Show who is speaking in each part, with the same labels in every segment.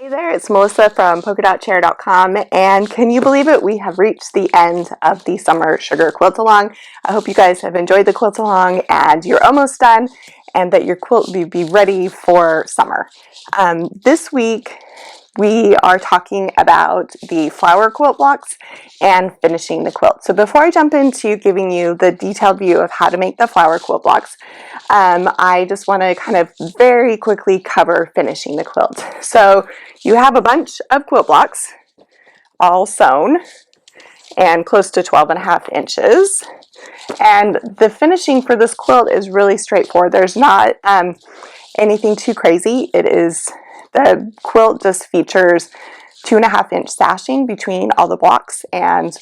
Speaker 1: Hey there, it's Melissa from polkadotchair.com, and can you believe it? We have reached the end of the Summer Sugar Quilt Along. I hope you guys have enjoyed the quilt along and you're almost done and that your quilt will be ready for summer. This week we are talking about the flower quilt blocks and finishing the quilt. So before I jump into giving you the detailed view of how to make the flower quilt blocks, I just want to kind of very quickly cover finishing the quilt. So you have a bunch of quilt blocks all sewn and close to 12.5 inches. And the finishing for this quilt is really straightforward. There's not anything too crazy. The quilt just features 2.5 inch sashing between all the blocks and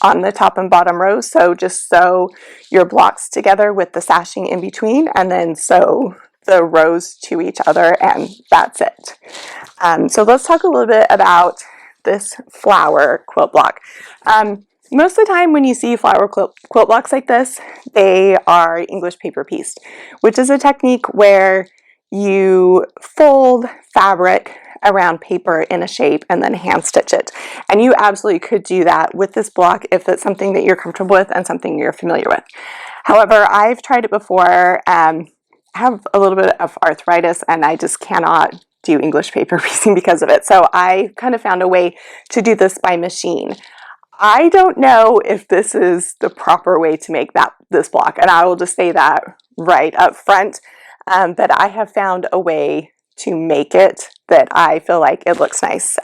Speaker 1: on the top and bottom rows. So just sew your blocks together with the sashing in between and then sew the rows to each other, and that's it. So let's talk a little bit about this flower quilt block. Most of the time when you see flower quilt blocks like this, they are English paper pieced, which is a technique where you fold fabric around paper in a shape and then hand stitch it. And you absolutely could do that with this block if it's something that you're comfortable with and something you're familiar with. However, I've tried it before. I have a little bit of arthritis and I just cannot do English paper piecing because of it. So I kind of found a way to do this by machine. I don't know if this is the proper way to make this block, and I will just say that right up front, but I have found a way to make it that I feel like it looks nice.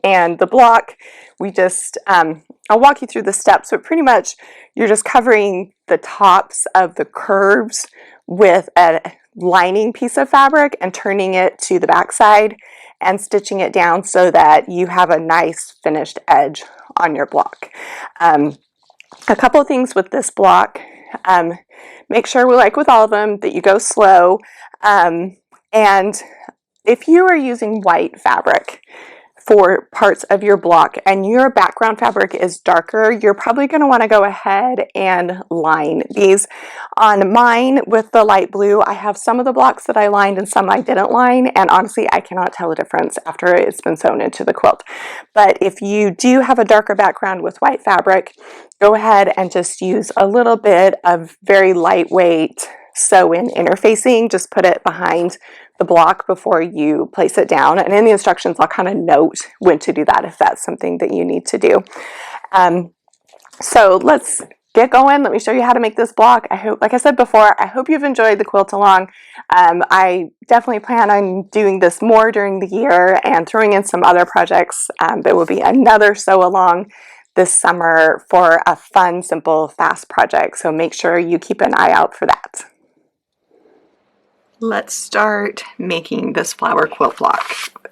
Speaker 1: And the block, I'll walk you through the steps, but pretty much you're just covering the tops of the curves with a lining piece of fabric and turning it to the back side and stitching it down so that you have a nice finished edge on your block. A couple of things with this block. Make sure, like with all of them, that you go slow. And if you are using white fabric for parts of your block and your background fabric is darker, you're probably going to want to go ahead and line these. On mine with the light blue, I have some of the blocks that I lined and some I didn't line, and honestly I cannot tell the difference after it's been sewn into the quilt. But if you do have a darker background with white fabric, go ahead and just use a little bit of very lightweight sew-in interfacing. Just put it behind the block before you place it down, and in the instructions I'll kind of note when to do that if that's something that you need to do. So let's get going. Let me show you how to make this block. I hope, like I said before, I hope you've enjoyed the quilt along. I definitely plan on doing this more during the year and throwing in some other projects. There will be another sew along this summer for a fun, simple, fast project, so make sure you keep an eye out for that. Let's start making this flower quilt block.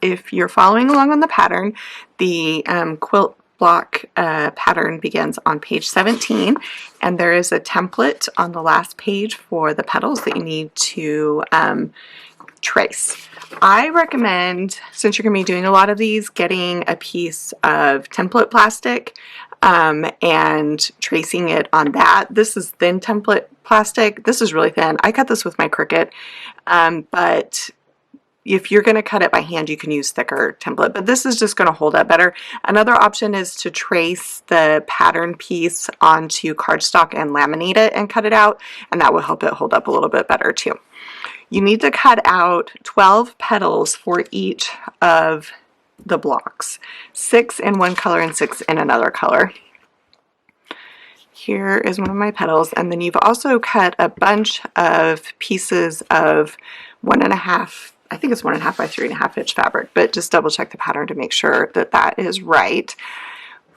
Speaker 1: If you're following along on the pattern, the quilt block pattern begins on page 17, and there is a template on the last page for the petals that you need to trace. I recommend, since you're going to be doing a lot of these, getting a piece of template plastic and tracing it on that. This is thin template plastic. This is really thin. I cut this with my Cricut, but if you're going to cut it by hand, you can use thicker template, but this is just going to hold up better. Another option is to trace the pattern piece onto cardstock and laminate it and cut it out, and that will help it hold up a little bit better too. You need to cut out 12 petals for each of the blocks, 6 in one color and 6 in another color. Here is one of my petals, and then you've also cut a bunch of pieces of 1.5, I think it's 1.5 by 3.5 inch fabric, but just double check the pattern to make sure that that is right.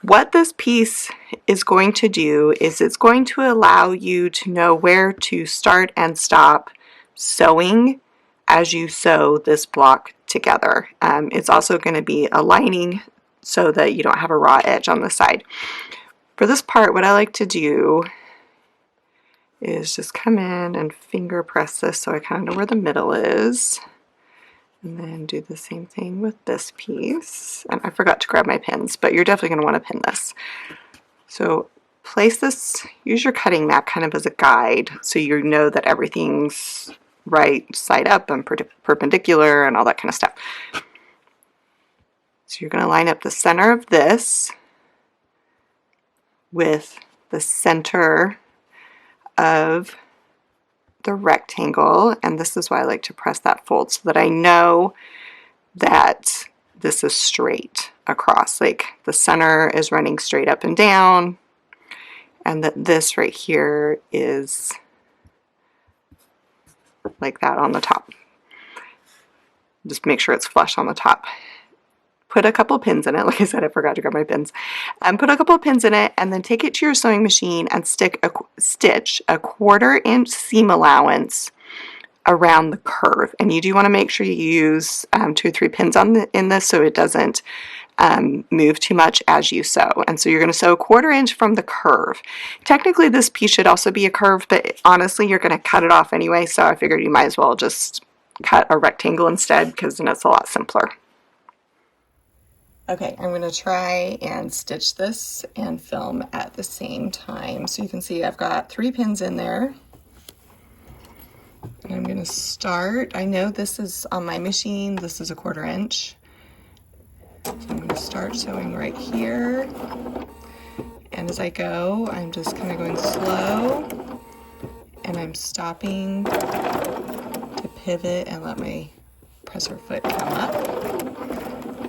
Speaker 1: What this piece is going to do is it's going to allow you to know where to start and stop sewing as you sew this block together. It's also going to be a lining so that you don't have a raw edge on the side. For this part, what I like to do is just come in and finger press this so I kind of know where the middle is, and then do the same thing with this piece. And I forgot to grab my pins, but you're definitely going to want to pin this. So place this, use your cutting mat kind of as a guide so you know that everything's right side up and perpendicular and all that kind of stuff. So you're going to line up the center of this with the center of the rectangle, and this is why I like to press that fold so that I know that this is straight across, like the center is running straight up and down, and that this right here is like that on the top. Just make sure it's flush on the top. Put a couple pins in it. Like I said, I forgot to grab my pins. Put a couple pins in it, and then take it to your sewing machine and stitch a 1/4 inch seam allowance around the curve. And you do want to make sure you use 2 or 3 pins in this so it doesn't move too much as you sew. And so you're going to sew 1/4 inch from the curve. Technically this piece should also be a curve, but honestly you're going to cut it off anyway, so I figured you might as well just cut a rectangle instead, because then it's a lot simpler. Okay, I'm going to try and stitch this and film at the same time. So you can see I've got 3 pins in there. And I'm going to start, I know this is on my machine, this is a 1/4 inch. So I'm going to start sewing right here. And as I go, I'm just kind of going slow. And I'm stopping to pivot and let my presser foot come up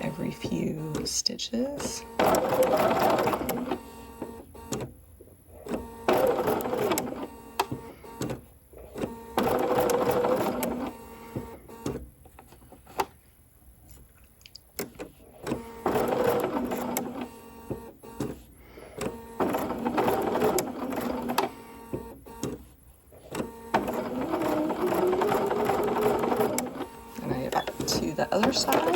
Speaker 1: every few stitches. And I get to the other side.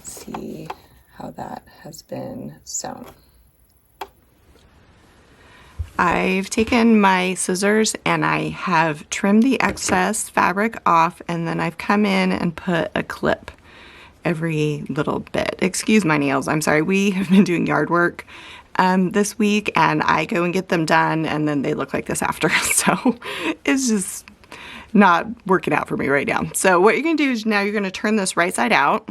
Speaker 1: See how that has been sewn. I've taken my scissors and I have trimmed the excess fabric off, and then I've come in and put a clip every little bit. Excuse my nails, I'm sorry. We have been doing yard work this week, and I go and get them done and then they look like this after. So it's just not working out for me right now. So what you're going to do is now you're going to turn this right side out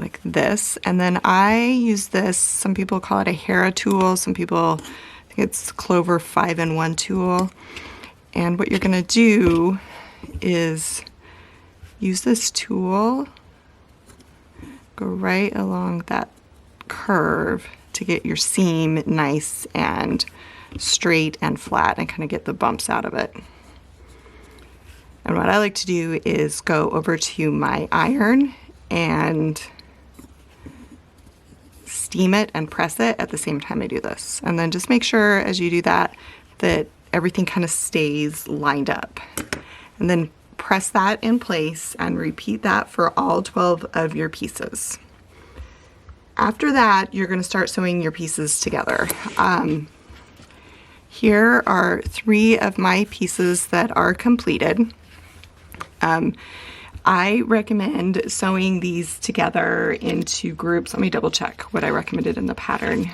Speaker 1: like this, and then I use this, some people call it a Hera tool, some people think it's Clover 5-in-1 tool. And what you're going to do is use this tool, go right along that curve to get your seam nice and straight and flat and kind of get the bumps out of it. And what I like to do is go over to my iron and steam it and press it at the same time I do this. And then just make sure as you do that that everything kind of stays lined up. And then press that in place and repeat that for all 12 of your pieces. After that, you're going to start sewing your pieces together. Here are 3 of my pieces that are completed. I recommend sewing these together into groups. Let me double check what I recommended in the pattern.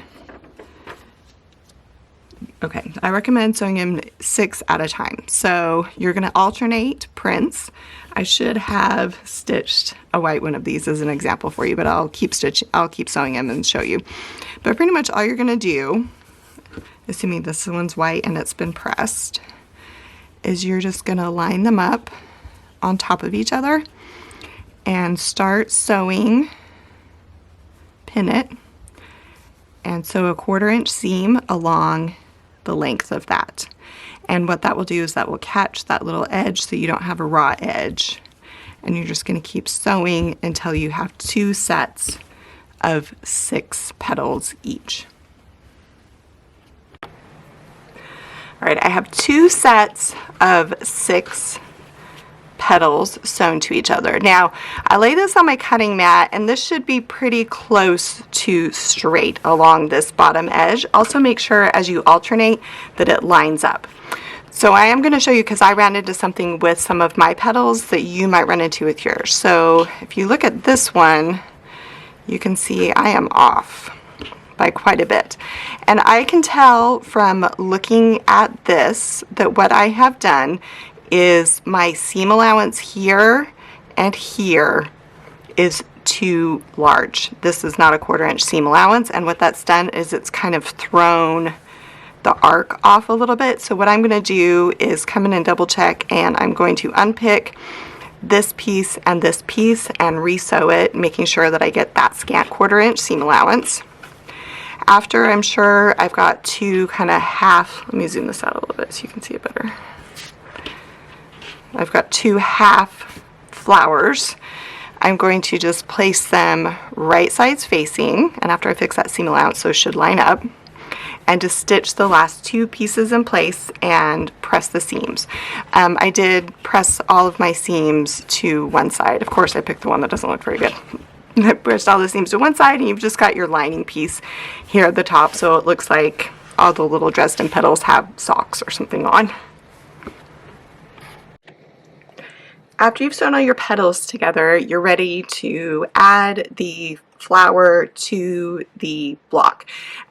Speaker 1: Okay, I recommend sewing them 6 at a time. So you're going to alternate prints. I should have stitched a white one of these as an example for you, but I'll keep sewing them and show you. But pretty much all you're going to do, assuming this one's white and it's been pressed, is you're just going to line them up on top of each other and start sewing, pin it, and sew a 1/4 inch seam along the length of that. And what that will do is that will catch that little edge so you don't have a raw edge. And you're just going to keep sewing until you have 2 sets of 6 petals each. All right, I have 2 sets of 6 petals sewn to each other. Now, I lay this on my cutting mat, and this should be pretty close to straight along this bottom edge. Also make sure as you alternate that it lines up. So I am going to show you, because I ran into something with some of my petals that you might run into with yours. So if you look at this one, you can see I am off by quite a bit. And I can tell from looking at this that what I have done is my seam allowance here and here is too large. This is not a 1/4 inch seam allowance, and what that's done is it's kind of thrown the arc off a little bit. So what I'm going to do is come in and double check, and I'm going to unpick this piece and re-sew it, making sure that I get that scant 1/4 inch seam allowance. After I'm sure I've got two kind of half, let me zoom this out a little bit so you can see it better. I've got two half flowers. I'm going to just place them right sides facing, and after I fix that seam allowance, those should line up, and just stitch the last two pieces in place and press the seams. I did press all of my seams to one side. Of course, I picked the one that doesn't look very good. I pressed all the seams to one side, and you've just got your lining piece here at the top, so it looks like all the little Dresden petals have socks or something on. After you've sewn all your petals together, you're ready to add the flower to the block.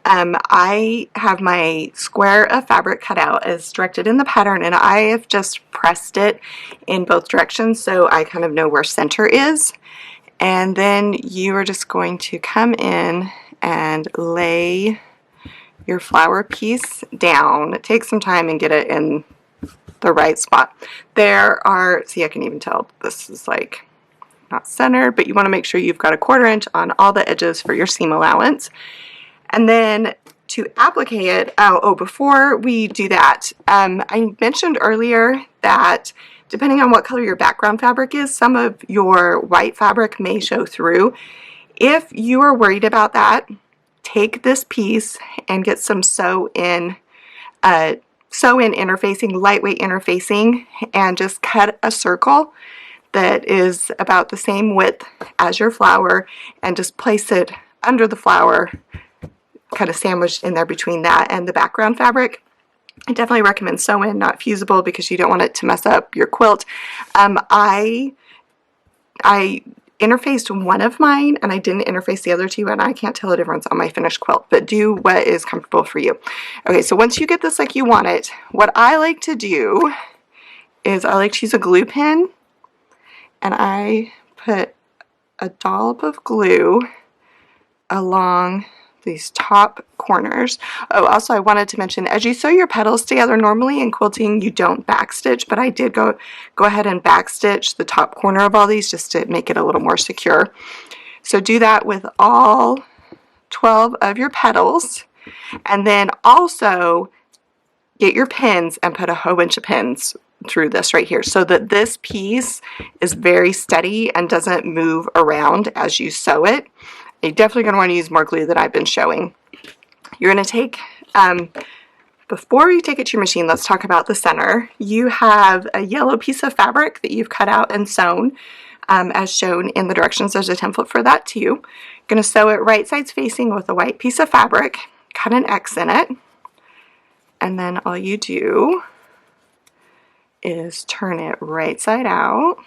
Speaker 1: I have my square of fabric cut out as directed in the pattern, and I have just pressed it in both directions so I kind of know where center is. And then you are just going to come in and lay your flower piece down. It takes some time and get it in the right spot. There are, see, I can even tell this is like not centered, but you want to make sure you've got a 1/4 inch on all the edges for your seam allowance. And then to applique it, before we do that, I mentioned earlier that depending on what color your background fabric is, some of your white fabric may show through. If you are worried about that, take this piece and get some sew-in interfacing, lightweight interfacing, and just cut a circle that is about the same width as your flower, and just place it under the flower, kind of sandwiched in there between that and the background fabric. I definitely recommend sew-in, not fusible, because you don't want it to mess up your quilt. I interfaced one of mine, and I didn't interface the other two, and I can't tell the difference on my finished quilt, but do what is comfortable for you. Okay, so once you get this like you want it, what I like to do is I like to use a glue pen, and I put a dollop of glue along these top corners. Oh, also I wanted to mention, as you sew your petals together, normally in quilting you don't backstitch, but I did go ahead and backstitch the top corner of all these just to make it a little more secure. So do that with all 12 of your petals, and then also get your pins and put a whole bunch of pins through this right here so that this piece is very steady and doesn't move around as you sew it. You're definitely going to want to use more glue than I've been showing. You're going to take, before you take it to your machine, let's talk about the center. You have a yellow piece of fabric that you've cut out and sewn as shown in the directions. There's a template for that too. You're going to sew it right sides facing with a white piece of fabric, cut an X in it, and then all you do is turn it right side out.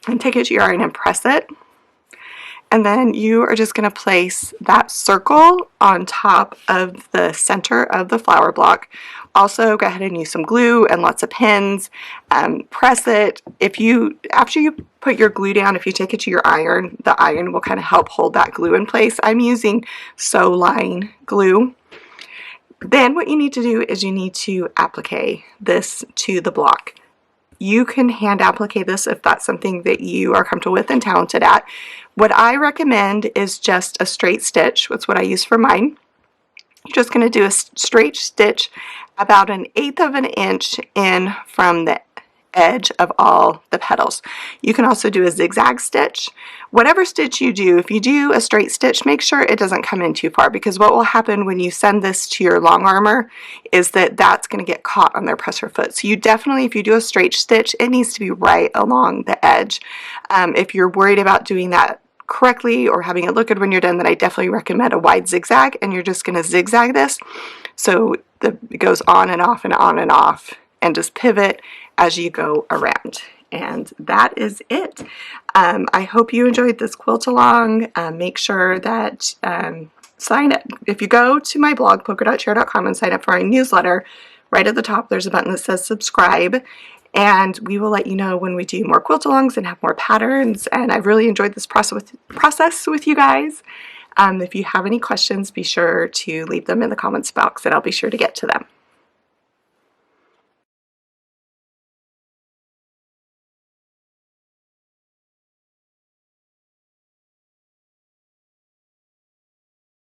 Speaker 1: And take it to your iron and press it. And then you are just going to place that circle on top of the center of the flower block. Also, go ahead and use some glue and lots of pins. Press it. After you put your glue down, if you take it to your iron, the iron will kind of help hold that glue in place. I'm using Sew Line glue. Then what you need to do is you need to applique this to the block. You can hand applique this if that's something that you are comfortable with and talented at. What I recommend is just a straight stitch. That's what I use for mine. You're just going to do a straight stitch about 1/8 of an inch in from the edge of all the petals. You can also do a zigzag stitch. Whatever stitch you do, if you do a straight stitch, make sure it doesn't come in too far, because what will happen when you send this to your long armor is that that's going to get caught on their presser foot. So you definitely, if you do a straight stitch, it needs to be right along the edge. If you're worried about doing that correctly or having it look good when you're done, then I definitely recommend a wide zigzag, and you're just going to zigzag this so it goes on and off and on and off, and just pivot as you go around. And that is it. I hope you enjoyed this quilt along. Make sure that if you go to my blog, polkadotchair.com, and sign up for our newsletter, right at the top there's a button that says subscribe, and we will let you know when we do more quilt-alongs and have more patterns. And I've really enjoyed this process with you guys. If you have any questions, be sure to leave them in the comments box and I'll be sure to get to them.